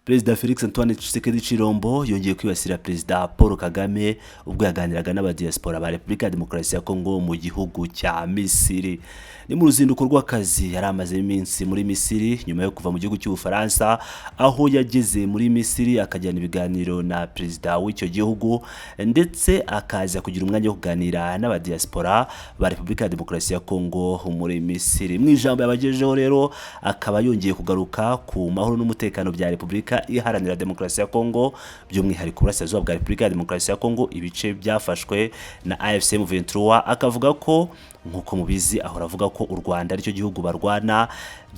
Perezida Felix Antoine Tshisekedi Tshilombo yongeye kwibasira Perezida Paul Kagame ubwo yaganiraga n'abadiaspora ba Repubulika ya Demokarasi ya Kongo mu gihugu cya Misiri. Ni mu ruzinduko rw'akazi yari amaze iminsi muri Misiri nyuma yo kuva mu gihugu cy'Ubufaransa, aho yageze muri Misiri akajyana ibiganiro na Perezida w'icyo gihugu ndetse akaza kugira umwanya wo kuganira n'abadiaspora ba Repubulika ya Demokarasi ya Kongo muri Misiri. Mu ijambo yabagejejeho rero akaba yongeye kugaruka ku mahoro n'umutekano bya Repubulika iharanira Demokarasi ya Kongo, by'umwihariko burasirazuba bwa Repubulika ya Demokarasi ya Kongo, ibice byafashwe na AFC M23. Akavuga ko nkuko mubizi ahora avuga ko u Rwanda aricyo gihugu barwana,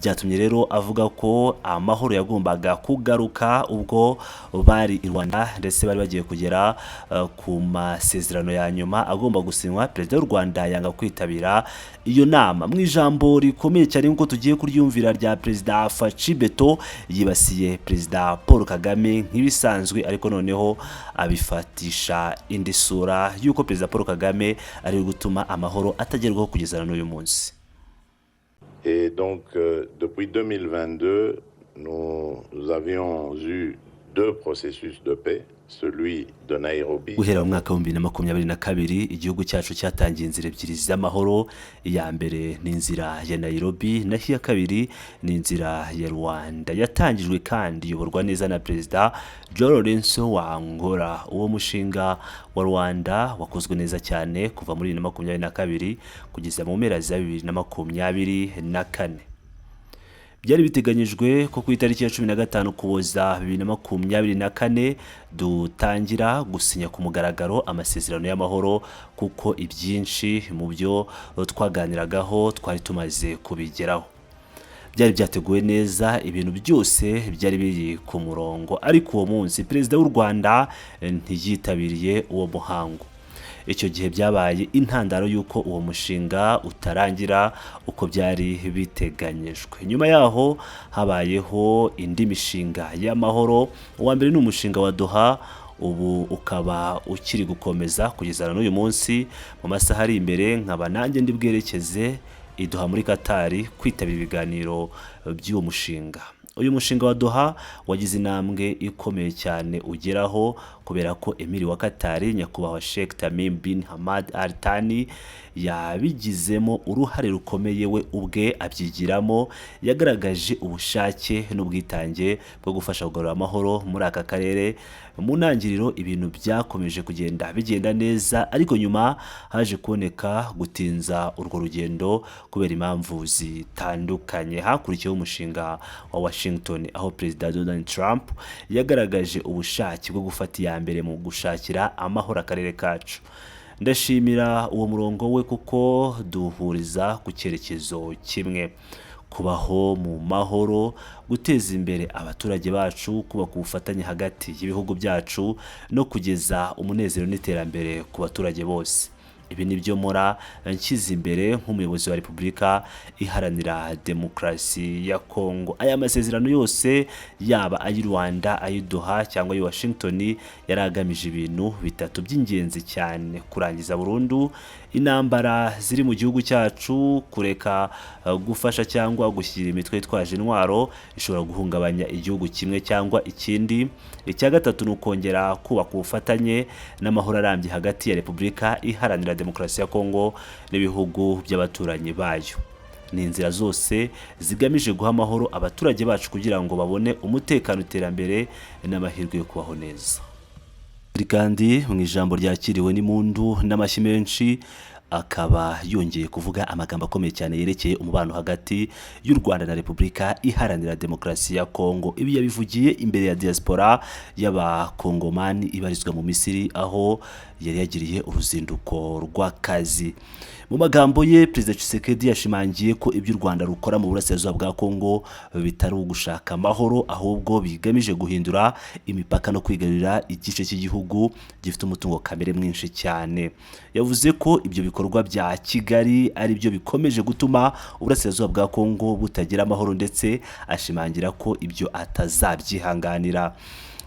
byatumye rero avuga ko amahoro yagombaga kugaruka ubwo bari i Rwanda ndetse bari bagiye kugera ku masezerano ya nyuma agomba gusinywa. Perezida w'u Rwanda yanga kwitabira iyo nama. Mu ijambo rikomeye cyane nkuko tugiye kuryumvira rya Perezida Faci Beto, yibasiye Perezida Paul Kagame nk'ibisanzwe, ariko noneho abifatisha indi sura yuko Perezida Paul Kagame ari gutuma amahoro atagerwaho kugeza n'uyu munsi. Et donc, depuis 2022, nous avions eu deux processus de paix, celui de Nairobi. Guhera mu mwaka wa 2022 igihugu cyacu cyatangiye inzira ebyiri z'amahoro. Iya mbere ni inzira ya Nairobi, naho iya kabiri ni inzira ya Rwanda. Yatangijwe kandi iyoborwa neza na Perezida João Lourenço wa Angola. Uwo mushinga wa Rwanda wakozwe neza cyane kuva muri 2022 kugeza mu mpera za 2024. Byari biteganyijwe ko ku itariki ya 15 Ukuboza 2024 dutangira gusinya ku mugaragaro amasezerano y'amahoro, kuko ibyinshi mu byo twaganiragaho twari tumaze kubigeraho. Byari byateguwe neza, ibintu byose byari biri ku murongo, ariko uwo munsi Perezida w'u Rwanda ntiyitabiriye uwo muhango. Icyo gihe byabaye intandaro y'uko uwo mushinga utarangira uko byari biteganyijwe. Nyuma yaho habayeho indi mishinga y'amahoro. Uwa mbere ni umushinga wa Doha, ubu ukaba ukiri gukomeza kugeza n'uyu munsi. Mu masaha ari imbere nkaba nanjye ndi bwerekeze i Doha muri Qatar kwitabira ibiganiro by'uwo mushinga. Uyu mushinga wa Doha wagize intambwe ikomeye cyane ugeraho kubera ko Emiri wa Qatar nyakubahwa Sheikh Tamim bin Hamad Al Thani yabigizemo uruhare rukomeye. We ubwe abyigiramo, yagaragaje ubushake n'ubwitange bwo gufasha kugarura amahoro muri aka karere. Mu ntangiriro ibintu byakomeje bigenda neza, ariko nyuma haje kuboneka gutinza urwo rugendo kubera impamvu zitandukanye. Hakurikiyeho umushinga wa Washington, aho Perezida Donald Trump yagaragaje ubushake bwo gufata iya mbere mu gushakira amahoro akarere kacu. Ndashimira uwo murongo we kuko duhuriza ku cyerekezo kimwe: kubaho mu mahoro, guteza imbere abaturage bacu, kubaka ubufatanye hagati y'ibihugu byacu no kugeza umunezero n'iterambere ku baturage bose. Ibi nibyo mora nshyize imbere nk'umuyobozi wa Repubulika iharanira Demokarasi ya Kongo. Aya masezerano yose, yaba ayi Rwanda, ayi Doha cyangwa ayi Washington, yaragamije ibintu bitatu by'ingenzi cyane: kurangiza burundu intambara ziri mu gihugu cyacu, kureka gufasha cyangwa gushyira imitwe itwaje intwaro ishobora guhungabanya igihugu kimwe cyangwa ikindi. Icya gatatu ni ukongera kubaka ubufatanye n'amahoro arambye hagati ya Repubulika iharanira Demokarasi ya Kongo n'ibihugu by'abaturanyi bayo. Ni inzira zose zigamije guha amahoro abaturage bacu kugira ngo babone umutekano, iterambere n'amahirwe yo kubaho neza. Kandi mu ijambo ryakiriwe n'impundu n'amashyi menshi, akaba yongeye kuvuga amagambo akomeye cyane yerekeye umubano hagati y'u Rwanda na Repubulika iharanira Demokarasi ya Kongo. Ibi yabivugiye imbere ya diaspora y'abakongomani ibarizwa mu Misiri, aho yari yagiriye uruzinduko rw'akazi. Mu magambo ye, Perezida Tshisekedi yashimangiye ko ibyo u Rwanda rukora mu burasirazuba bwa Kongo bitari ugushaka amahoro, ahubwo bigamije guhindura imipaka no kwigarurira igice cy'igihugu gifite umutungo kamere mwinshi cyane. Yavuze ko ibyo bikorwa bya Kigali ari byo bikomeje gutuma uburasirazuba bwa Kongo butagira amahoro, ndetse ashimangira ko ibyo atazabyihanganira.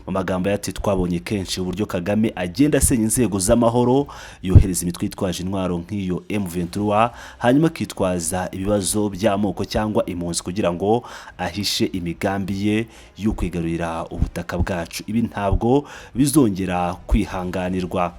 mu magambo yati twabonye kenshi uburyo Kagame agenda asenya inzego z'amahoro, yohereza imitwe yitwaje intwaro nk'iyo M23, hanyuma akitwaza ibibazo by'amoko cyangwa impunzi kugira ngo ahishe imigambi ye yo kwigarurira ubutaka bwacu. Ibi ntabwo bizongera kwihanganirwa.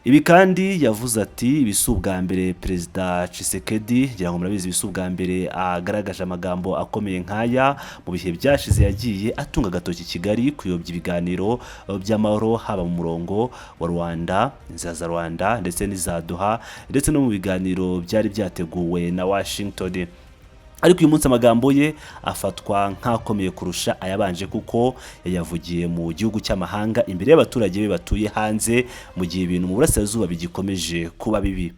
Ibi kandi yavuze ati bisu bwa mbere Perezida Tshisekedi, ngira ngo murabizi bisu bwa mbere agaragaje amagambo akomeye nk'aya. Mu bihe byashize yagiye atunga agatoki Kigali kuyobya ibiganiro by'amahoro, haba mu murongo wa Rwanda, inzira za Rwanda ndetse n'iza Doha, ndetse no mu biganiro byari byateguwe na Washington. Ariko uyu munsi amagambo ye afatwa nk'akomeye kurusha ayabanje, kuko yayavugiye mu gihugu cy'amahanga imbere y'abaturage be batuye hanze, mu gihe ibintu mu burasirazuba bigikomeje kuba bibi.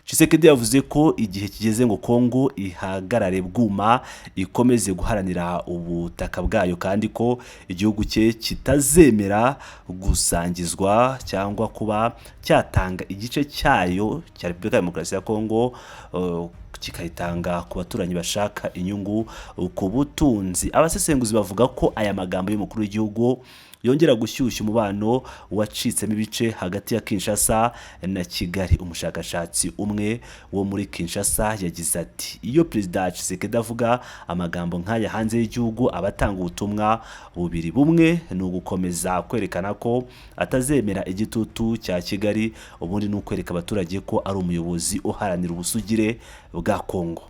Tshisekedi yavuze ko igihe kigeze ngo Kongo ihagarare bwuma, ikomeze guharanira ubutaka bwayo, kandi ko igihugu cye kitazemera gusangizwa cyangwa kuba cyatanga igice cyayo cya Repubulika ya Demokarasi ya Kongo kikayitanga ku baturanyi bashaka inyungu ku butunzi. Abasesenguzi bavuga ko aya magambo y'umukuru w'igihugu yongera gushyushya umubano wacitsemo ibice hagati ya Kinshasa na Kigali. Umushakashatsi umwe wo muri Kinshasa yagize ati iyo Perezida Tshisekedi avuga amagambo nk'aya hanze y'igihugu, abatanga ubutumwa bubiri. Bumwe ni ugukomeza kwerekana ko atazemera igitutu cya Kigali, ubundi ni ukwereka abaturage ko ari umuyobozi uharanira ubusugire bwa Kongo.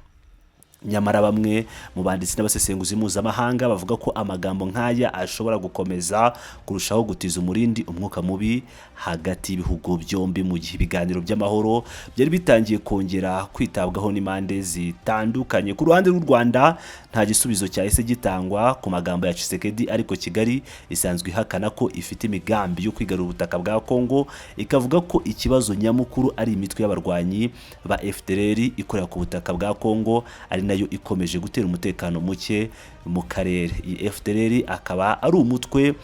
Nyamara bamwe mu banditsi n'abasesenguzi mpuzamahanga bavuga ko amagambo nk'aya ashobora gukomeza kurushaho gutiza umurindi umwuka mubi hagati y'ibihugu byombi, mu gihe ibiganiro by'amahoro byari bitangiye kongera kwitabwaho n'impande zitandukanye. Ku ruhande rw'u Rwanda nta gisubizo cyahise gitangwa ku magambo ya Tshisekedi, ariko Kigali isanzwe ihakana ko ifite imigambi yo kwigarura ubutaka bwa Kongo, ikavuga ko ikibazo nyamukuru ari imitwe y'abarwanyi ba FDLR ikorera ku butaka bwa Kongo, ari nayo ikomeje gutera umutekano muke mu karere. Iyi FDLR akaba ari umutwe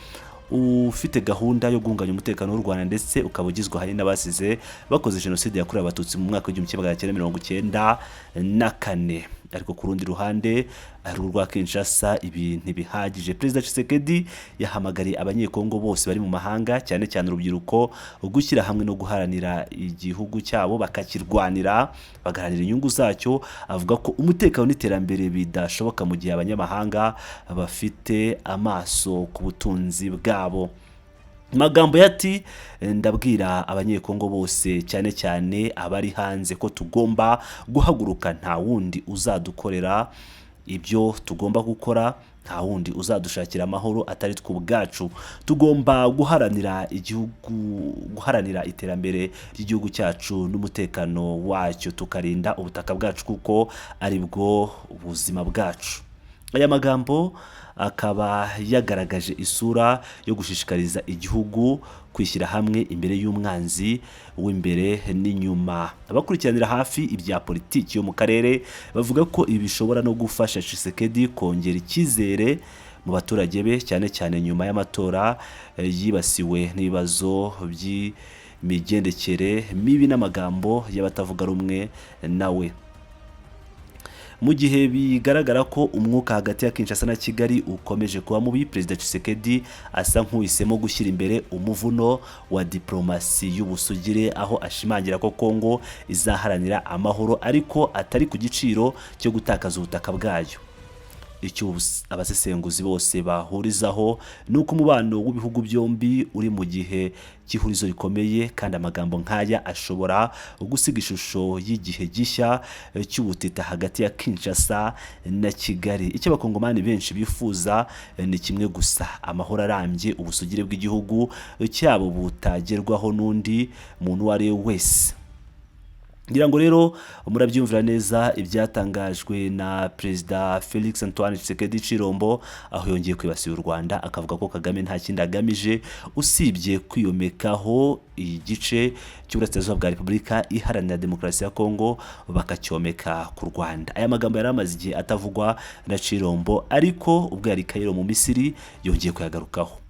ufite gahunda yo guhungabanya umutekano w'u Rwanda, ndetse ukaba ugizwe ahanini n'abasize bakoze jenoside yakorewe abatutsi mu mwaka w'1994. Ariko ku rundi ruhande ari urwa Kinshasa ibi ntibihagije. Perezida Tshisekedi yahamagariye abanyekongo bose bari mu mahanga, cyane cyane urubyiruko, gushyira hamwe no guharanira igihugu cyabo, bakakirwanira, bagaharanira inyungu zacyo. Avuga ko umutekano n'iterambere bidashoboka mu gihe abanyamahanga bafite amaso ku butunzi bwabo. Magambo yati ndabwira abanyekongo bose, cyane cyane abari hanze, ko tugomba guhaguruka, nta wundi uzadukorera ibyo tugomba gukora, nta wundi uzadushakira amahoro atari twe ubwacu. Tugomba guharanira igihugu, guharanira iterambere ry'igihugu cyacu n'umutekano wacyo, tukarinda ubutaka bwacu kuko ari bwo ubuzima bwacu. Aya magambo akaba yagaragaje isura yo gushishikariza igihugu kwishyira hamwe imbere y'umwanzi w'imbere n'inyuma. Abakurikiranira hafi ibya politiki yo mu karere bavuga ko ibi bishobora no gufasha Tshisekedi kongera icyizere mu baturage be, cyane cyane nyuma y'amatora yibasiwe n'ibibazo by'imigendekere mibi n'amagambo y'abatavuga rumwe nawe. Mu gihe bigaragara ko umwuka hagati ya Kinshasa na Kigali ukomeje kuba mubi, Perezida Tshisekedi asa nk'uhisemo gushyira imbere umuvuno wa diplomasi y'ubusugire, aho ashimangira ko Kongo izaharanira amahoro, ariko atari ku giciro cyo gutakaza ubutaka bwayo. Icyo abasesenguzi bose bahurizaho ni uko umubano w'ibihugu byombi uri mu gihe cy'ihurizo rikomeye, kandi amagambo nk'aya ashobora gusiga ishusho y'igihe gishya cy'ubutita hagati ya Kinshasa na Kigali. Icyo abakongomani benshi bifuza ni kimwe gusa: amahoro arambye, ubusugire bw'igihugu cyabo butagerwaho n'undi muntu uwo ari we wese. Ngira ngo rero murabyumvira neza ibyatangajwe na Perezida Felix Antoine Tshisekedi Chilombo, aho yongeye kwibasira u Rwanda, akavuga ko Kagame nta kindi agamije usibye kwiyomekaho igice cy'uburasirazuba bwa Repubulika Iharanira Demokarasi ya Kongo, bakacyomeka ku Rwanda. Aya magambo yari amaze igihe atavugwa na Chilombo, ariko ubwo yari Cairo mu Misiri yongeye kuyagarukaho.